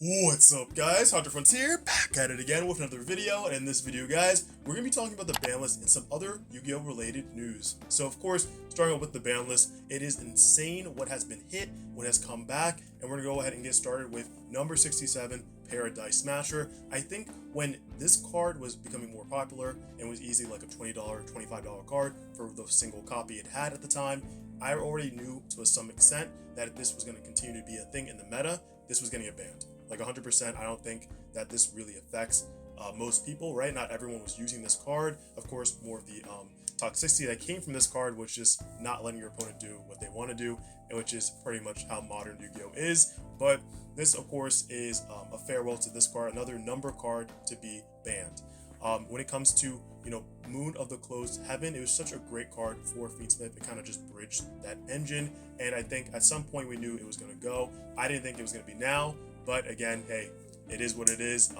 What's up, guys? Hunter Frontier back at it again with another video, and in this video, guys, we're gonna be talking about the ban list and some other Yu-Gi-Oh related news. So, of course, starting off with the ban list, it is insane what has been hit, what has come back, and we're gonna go ahead and get started with number 67, Paradise Smasher. I think when this card was becoming more popular and was easily like a $20, $25 card for the single copy it had at the time, I already knew to some extent that if this was going to continue to be a thing in the meta, this was going to get banned. Like 100%, I don't think that this really affects most people, right? Not everyone was using this card. Of course, more of the toxicity that came from this card was just not letting your opponent do what they want to do, and which is pretty much how modern Yu-Gi-Oh is. But this, of course, is a farewell to this card, another number card to be banned. When it comes to, Moon of the Closed Heaven, it was such a great card for Fiendsmith. It kind of just bridged that engine, and I think at some point we knew it was going to go. I didn't think it was going to be now, but again, hey, it is what it is.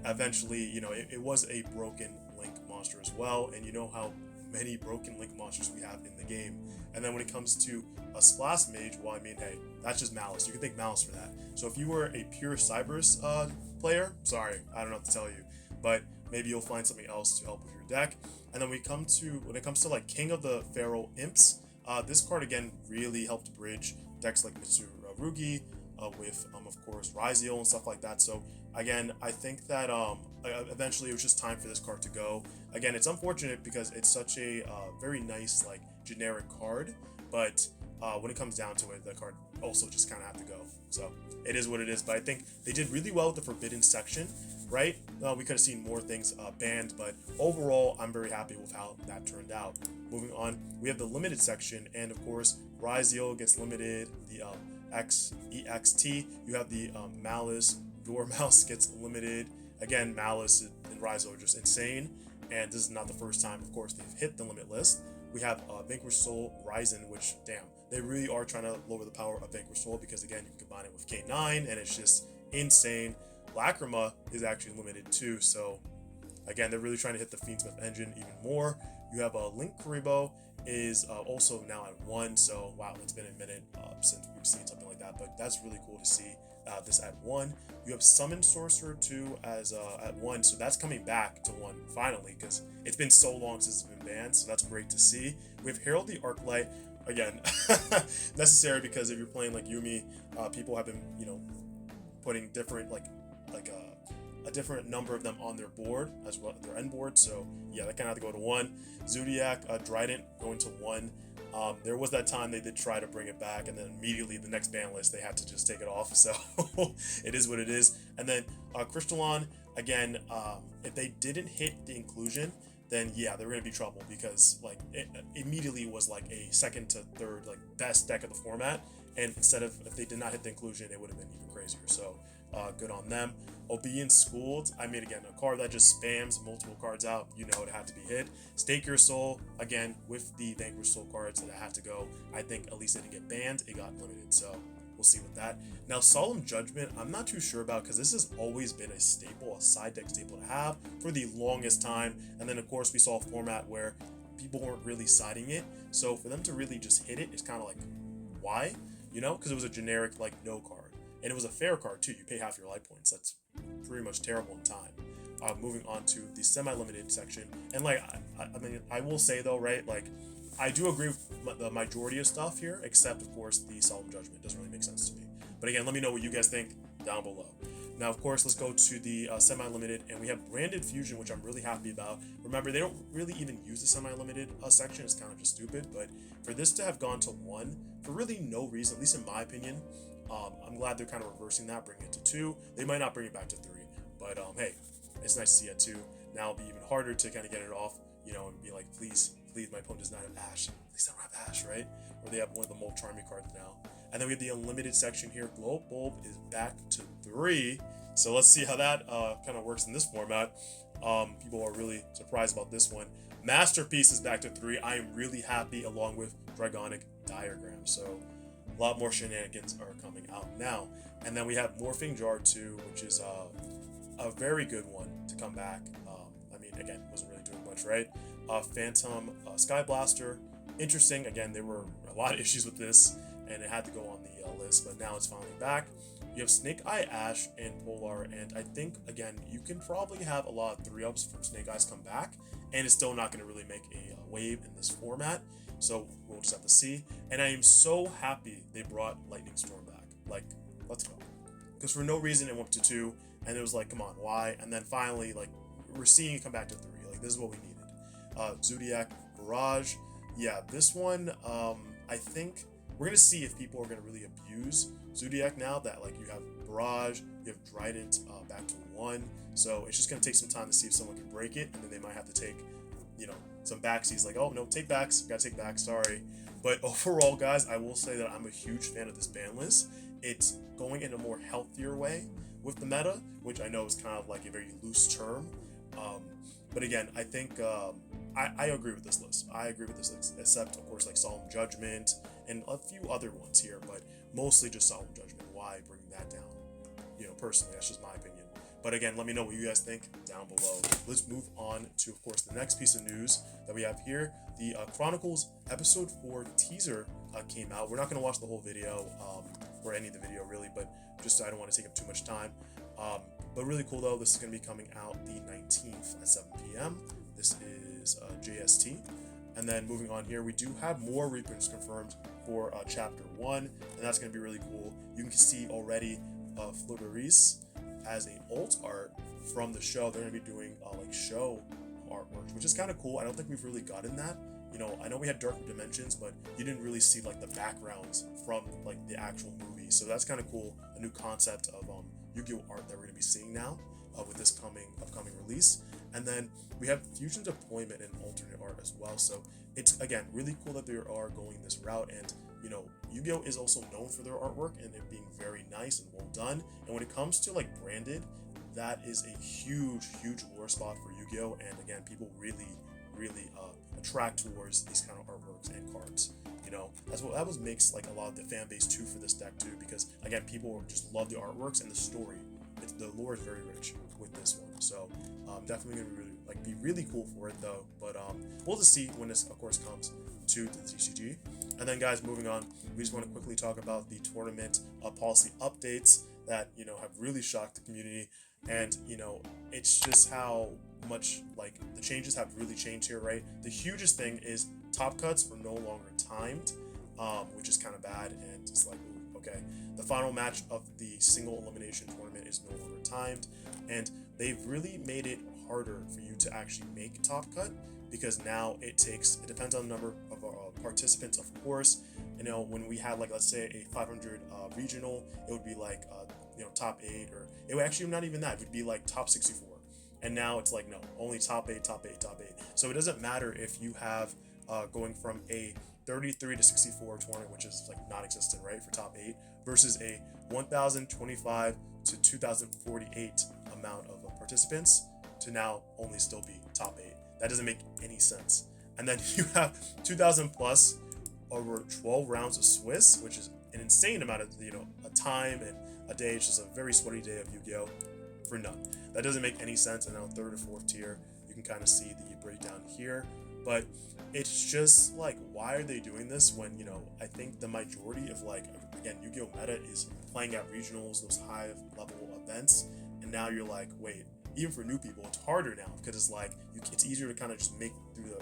Eventually, it was a broken Link monster as well, and you know how many broken Link monsters we have in the game. And then when it comes to a Splash Mage, well, I mean, hey, that's just Malice. You can thank Malice for that. So if you were a pure Cybers player, sorry, I don't know what to tell you, but maybe you'll find something else to help with your deck. And then when it comes to like King of the Pharaoh Imps, this card again really helped bridge decks like Mitsurugi with of course Ryziel and stuff like that. So again, I think that eventually it was just time for this card to go. Again, it's unfortunate because it's such a very nice like generic card, but when it comes down to it, the card also just kind of have to go. So it is what it is. But I think they did really well with the Forbidden section, right? We could have seen more things banned, but overall, I'm very happy with how that turned out. Moving on, we have the limited section, and of course, Ryziel gets limited. The EXT, you have the Malice, Dormouse gets limited. Again, Malice and Ryziel are just insane, and this is not the first time, of course, they've hit the limit list. We have Vanquish Soul Ryzen, which, damn, they really are trying to lower the power of Vanquish Soul because, again, you can combine it with K9, and it's just insane. Lacrima is actually limited too, so again, they're really trying to hit the Fiendsmith engine even more. You have Link Kuriboh is also now at 1, so wow, it's been a minute since we've seen something like that, but that's really cool to see this at 1. You have Summon Sorcerer 2 as at 1, so that's coming back to 1 finally, because it's been so long since it's been banned, so that's great to see. We have Herald the Arclight, again, necessary because if you're playing like Yumi, people have been, putting different a different number of them on their board as well, their end board. So yeah, that kind of have to go to 1. Zodiac Trident going to 1. There was that time they did try to bring it back, and then immediately the next ban list they had to just take it off. So it is what it is. And then Crystallon, again, if they didn't hit the inclusion, then yeah, they're gonna be trouble because like it immediately was like a second to third like best deck of the format, and instead of if they did not hit the inclusion, it would have been even crazier. So good on them. Obedient Schooled, I mean, again, a card that just spams multiple cards out, it had to be hit. Stake Your Soul, again, with the Vanquish Soul cards that had to go. I think at least it didn't get banned, it got limited, so we'll see with that. Now, Solemn Judgment, I'm not too sure about because this has always been a staple, a side deck staple to have for the longest time. And then, of course, we saw a format where people weren't really siding it. So for them to really just hit it, it's kind of like, why? Because it was a generic, like, no card. And it was a fair card, too. You pay half your life points. That's pretty much terrible in time. Moving on to the semi-limited section. And, like, I mean, I will say, though, right, like, I do agree with the majority of stuff here, except, of course, the Solemn Judgment. It doesn't really make sense to me. But again, let me know what you guys think down below. Now, of course, let's go to the semi-limited, and we have Branded Fusion, which I'm really happy about. Remember, they don't really even use the semi-limited section. It's kind of just stupid. But for this to have gone to 1, for really no reason, at least in my opinion, I'm glad they're kind of reversing that, bringing it to 2. They might not bring it back to 3, but hey, it's nice to see it 2. Now it'll be even harder to kind of get it off, and be like, please, my opponent does not have Ash. Please don't have Ash, right? Or they have one of the more charming cards now. And then we have the unlimited section here. Glow Bulb is back to 3. So let's see how that kind of works in this format. People are really surprised about this one. Masterpiece is back to 3. I am really happy, along with Dragonic Diagram. So a lot more shenanigans are coming out now. And then we have Morphing Jar 2, which is a very good one to come back. I mean, again, wasn't really doing much, right? Phantom Sky Blaster, interesting. Again, there were a lot of issues with this, and it had to go on the list, but now it's finally back. You have Snake Eye, Ash, and Polar, and I think, again, you can probably have a lot of 3-ups from Snake Eyes come back, and it's still not going to really make a wave in this format, so we'll just have to see. And I am so happy they brought Lightning Storm back. Like, let's go. Because for no reason it went to 2, and it was like, come on, why? And then finally, like, we're seeing it come back to 3. Like, this is what we needed. Zodiac, Barrage. Yeah, this one, I think we're going to see if people are going to really abuse Zodiac now that, like, you have Barrage, you have Trident back to 1. So it's just going to take some time to see if someone can break it, and then they might have to take, you know, some backsies. Like, oh, no, take backs. Got to take backs. Sorry. But overall, guys, I will say that I'm a huge fan of this ban list. It's going in a more healthier way with the meta, which I know is kind of like a very loose term. But again, I think I agree with this list. I agree with this list, except, of course, like Solemn Judgment and a few other ones here, but mostly just Solemn Judgment. Why bring that down? You know, personally, that's just my opinion. But again, let me know what you guys think down below. Let's move on to, of course, the next piece of news that we have here. The Chronicles Episode 4 teaser came out. We're not going to watch the whole video, or any of the video, really, but just I don't want to take up too much time. But really cool, though. This is going to be coming out the 19th at 7 p.m. This is JST. And then moving on here, we do have more reprints confirmed for Chapter 1, and that's going to be really cool. You can see already Fleuris as a alt art from the show. They're going to be doing like show artwork, which is kind of cool. I don't think we've really gotten that. You know, I know we had Dark Dimensions, but you didn't really see like the backgrounds from like the actual movie. So that's kind of cool. A new concept of Yu-Gi-Oh art that we're going to be seeing now with this upcoming release. And then we have fusion deployment and alternate art as well. So it's, again, really cool that they are going this route. And, you know, Yu-Gi-Oh is also known for their artwork and it being very nice and well done. And when it comes to like branded, that is a huge lure spot for Yu-Gi-Oh. And again, people really attract towards these kind of artworks and cards. You know, that makes like a lot of the fan base too for this deck too, because again, people just love the artworks and the story. The lore is very rich with this one, so definitely gonna be really cool for it though. But we'll just see when this, of course, comes to the TCG. And then, guys, moving on, we just want to quickly talk about the tournament policy updates that, you know, have really shocked the community. And, you know, it's just how much like the changes have really changed here, right? The hugest thing is top cuts are no longer timed, which is kind of bad, and it's like, ooh, okay. The final match of the single elimination tournament is no longer timed, and they've really made it harder for you to actually make top cut, because now it depends on the number of participants, of course. You know, when we had like, let's say a 500 regional, it would be like you know, top 8, or it would actually not even that, it would be like top 64. And now it's like, no, only top 8. So it doesn't matter if you have going from a 33 to 64 tournament, which is like non-existent, right, for top 8, versus a 1025 to 2048 amount of participants to now only still be top 8. That doesn't make any sense. And then you have 2000 plus over 12 rounds of Swiss, which is an insane amount of, you know, a time and a day. It's just a very sweaty day of Yu-Gi-Oh! For none. That doesn't make any sense. And now 3rd or 4th tier, you can kind of see the breakdown here. But it's just like, why are they doing this when, you know, I think the majority of, like, again, Yu-Gi-Oh! Meta is playing at regionals, those high level events. And now you're like, wait, even for new people, it's harder now, because it's like, it's easier to kind of just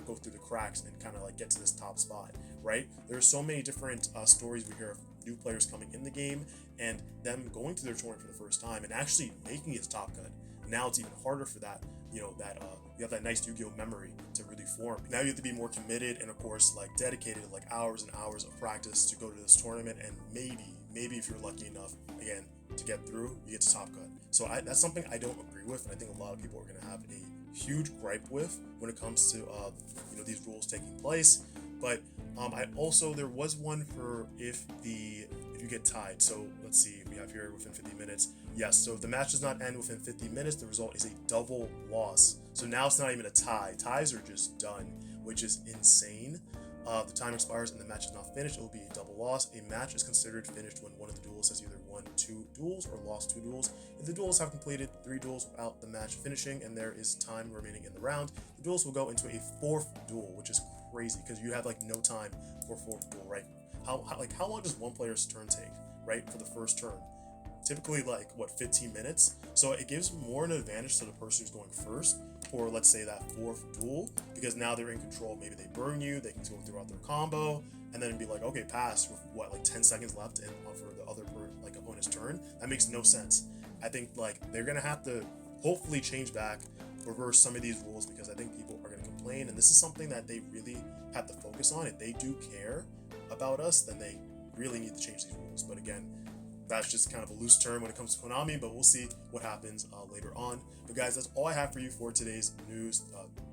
go through the cracks and kind of like get to this top spot, right? There's so many different stories we hear of new players coming in the game and them going to their tournament for the first time and actually making it to top cut. Now it's even harder for that, you know, that you have that nice Yu-Gi-Oh! Memory to really form. Now you have to be more committed and, of course, like dedicated, like hours and hours of practice to go to this tournament, and maybe if you're lucky enough, again, to get through, you get to top cut. So that's something I don't agree with, and I think a lot of people are going to have a huge gripe with when it comes to you know, these rules taking place. But there was one for if you get tied. So let's see, we have here within 50 minutes. Yes, so if the match does not end within 50 minutes, the result is a double loss. So now it's not even a tie. Ties are just done, which is insane. The time expires and the match is not finished, it will be a double loss. A match is considered finished when one of the duelists has either won 2 duels or lost 2 duels. If the duelists have completed 3 duels without the match finishing and there is time remaining in the round, the duelists will go into a 4th duel, which is crazy because you have like no time for 4th duel, right? How long does one player's turn take, right, for the first turn? typically like what 15 minutes, so it gives more an advantage to the person who's going first for, let's say, that fourth duel, because now they're in control. Maybe they burn you, they can go throughout their combo, and then be like, okay, pass with what, like 10 seconds left and for the other like opponent's turn. That makes no sense. I think like they're gonna have to hopefully change back, reverse some of these rules, because I think people are gonna complain, and this is something that they really have to focus on. If they do care about us, then they really need to change these rules. But again, that's just kind of a loose term when it comes to Konami, but we'll see what happens later on. But guys, that's all I have for you for today's news,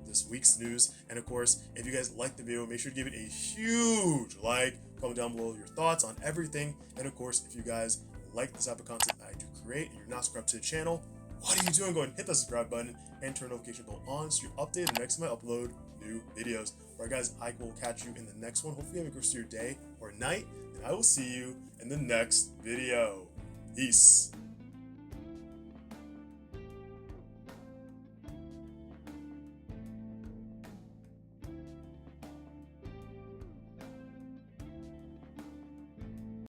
this week's news. And of course, if you guys liked the video, make sure to give it a huge like, comment down below your thoughts on everything. And of course, if you guys like this type of content I do create and you're not subscribed to the channel, what are you doing? Go ahead and hit the subscribe button and turn notification bell on so you're updated the next time I upload new videos. Alright guys, I will catch you in the next one. Hopefully you have a good rest of your day or night, and I will see you in the next video. Peace.